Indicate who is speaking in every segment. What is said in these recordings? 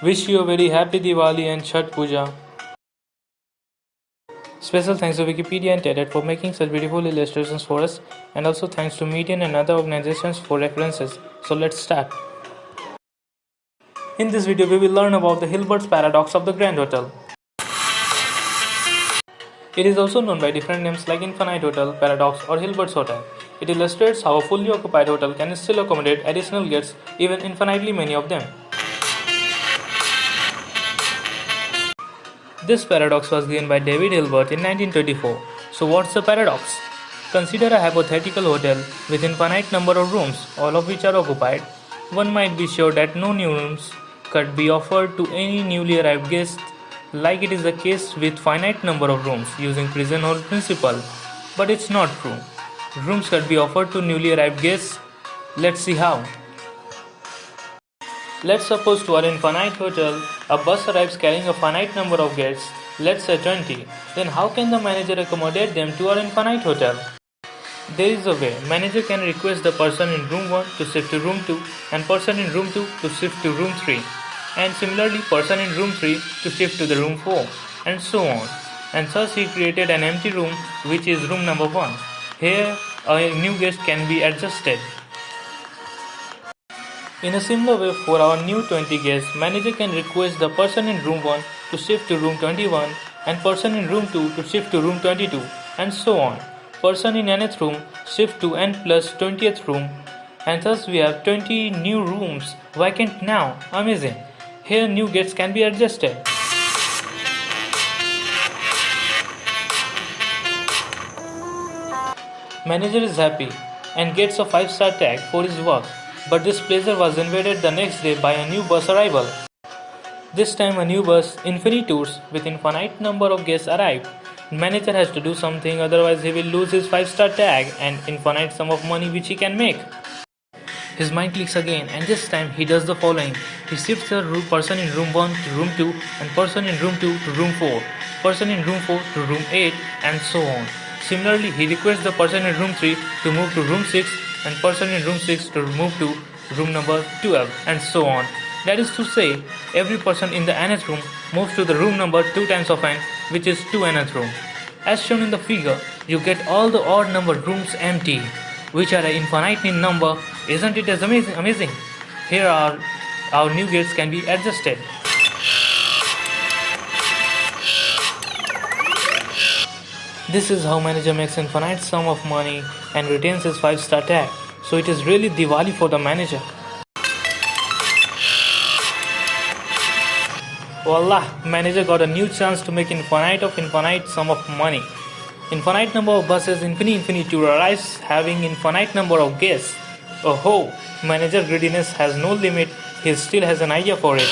Speaker 1: Wish you a very happy Diwali and Chhat Puja. Special thanks to Wikipedia and TED for making such beautiful illustrations for us, and also thanks to Median and other organizations for references. So let's start. In this video, we will learn about the Hilbert's paradox of the Grand Hotel. It is also known by different names like Infinite Hotel, Paradox, or Hilbert's Hotel. It illustrates how a fully occupied hotel can still accommodate additional guests, even infinitely many of them. This paradox was given by David Hilbert in 1924. So what's the paradox? Consider a hypothetical hotel with infinite number of rooms, all of which are occupied. One might be sure that no new rooms could be offered to any newly arrived guest, like it is the case with finite number of rooms using pigeonhole principle. But it's not true. Rooms could be offered to newly arrived guests. Let's see how. Let's suppose to our infinite hotel, a bus arrives carrying a finite number of guests, let's say 20. Then how can the manager accommodate them to our infinite hotel? There is a way. Manager can request the person in room 1 to shift to room 2 and person in room 2 to shift to room 3. And similarly person in room 3 to shift to the room 4 and so on. And thus he created an empty room which is room number 1. Here a new guest can be adjusted. In a similar way, for our new 20 guests, manager can request the person in room 1 to shift to room 21 and person in room 2 to shift to room 22 and so on. Person in nth room shift to n plus 20th room and thus we have 20 new rooms vacant now. Amazing. Here new guests can be adjusted. Manager is happy and gets a 5-star tag for his work. But this pleasure was invaded the next day by a new bus arrival. This time a new bus, Infinitours, with infinite number of guests arrived. Manager has to do something, otherwise he will lose his 5-star tag and infinite sum of money which he can make. His mind clicks again and this time he does the following. He shifts the person in room 1 to room 2 and person in room 2 to room 4, person in room 4 to room 8 and so on. Similarly, he requests the person in room 3 to move to room 6 and person in room 6 to move to room number 12 and so on. That is to say, every person in the nth room moves to the room number 2 times of n, which is 2 nth room. As shown in the figure, you get all the odd numbered rooms empty, which are infinite in number. Isn't it as amazing? Here are our new gates can be adjusted. This is how manager makes infinite sum of money and retains his 5-star tag. So it is really Diwali for the manager. Wallah, manager got a new chance to make infinite sum of money. Infinite number of buses, infinity arrives having infinite number of guests. Oh ho, manager greediness has no limit, he still has an idea for it.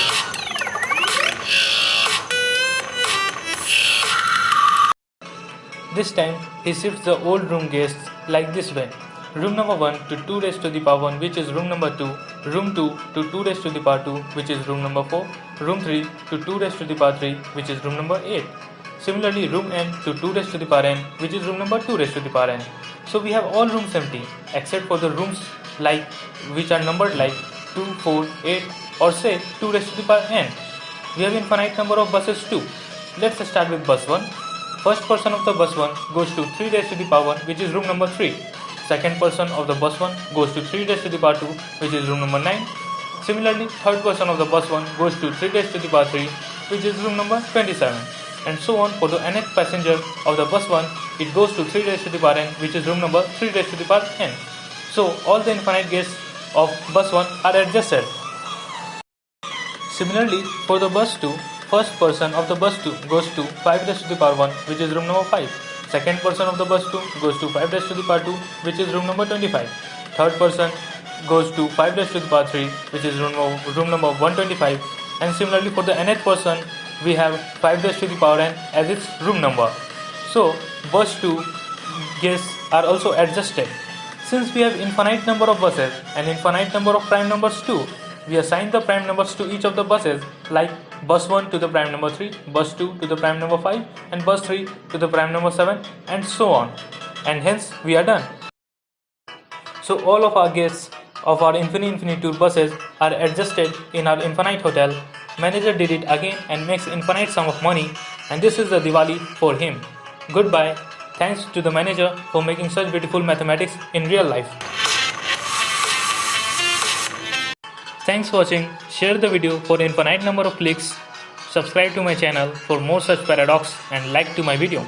Speaker 1: This time, he shifts the old room guests like this way. Room number 1 to 2 raised to the power 1, which is room number 2. Room 2 to 2 raised to the power 2, which is room number 4. Room 3 to 2 raised to the power 3, which is room number 8. Similarly, room n to 2 raised to the power n, which is room number 2 raised to the power n. So we have all rooms empty, except for the rooms which are numbered like 2, 4, 8 or say 2 raised to the power n. We have infinite number of buses too. Let's start with bus 1. First person of the bus 1 goes to 3 raised to the power 1, which is room number 3. Second person of the bus 1 goes to 3 raised to the power 2, which is room number 9. Similarly, third person of the bus 1 goes to 3 raised to the power 3, which is room number 27. And so on for the nth passenger of the bus 1, it goes to 3 raised to the power n, which is room number 3 raised to the power n. So all the infinite guests of bus 1 are adjusted. Similarly, for the bus 2, first person of the bus 2 goes to 5 raised to the power 1, which is room number 5. Second person of the bus 2 goes to 5 raised to the power 2, which is room number 25. Third person goes to 5 raised to the power 3, which is room number 125. And similarly for the nth person, we have 5 raised to the power n as its room number. So bus 2 guests are also adjusted. Since we have infinite number of buses and infinite number of prime numbers too, we assign the prime numbers to each of the buses, like bus 1 to the prime number 3, bus 2 to the prime number 5 and bus 3 to the prime number 7 and so on. And hence we are done. So all of our guests of our infinity tour buses are adjusted in our infinite hotel Manager did it again and makes infinite sum of money, and this is the Diwali for him. Goodbye. Thanks to the manager for making such beautiful mathematics in real life. Thanks for watching. Share the video for infinite number of clicks. Subscribe to my channel for more such paradox and like to my video.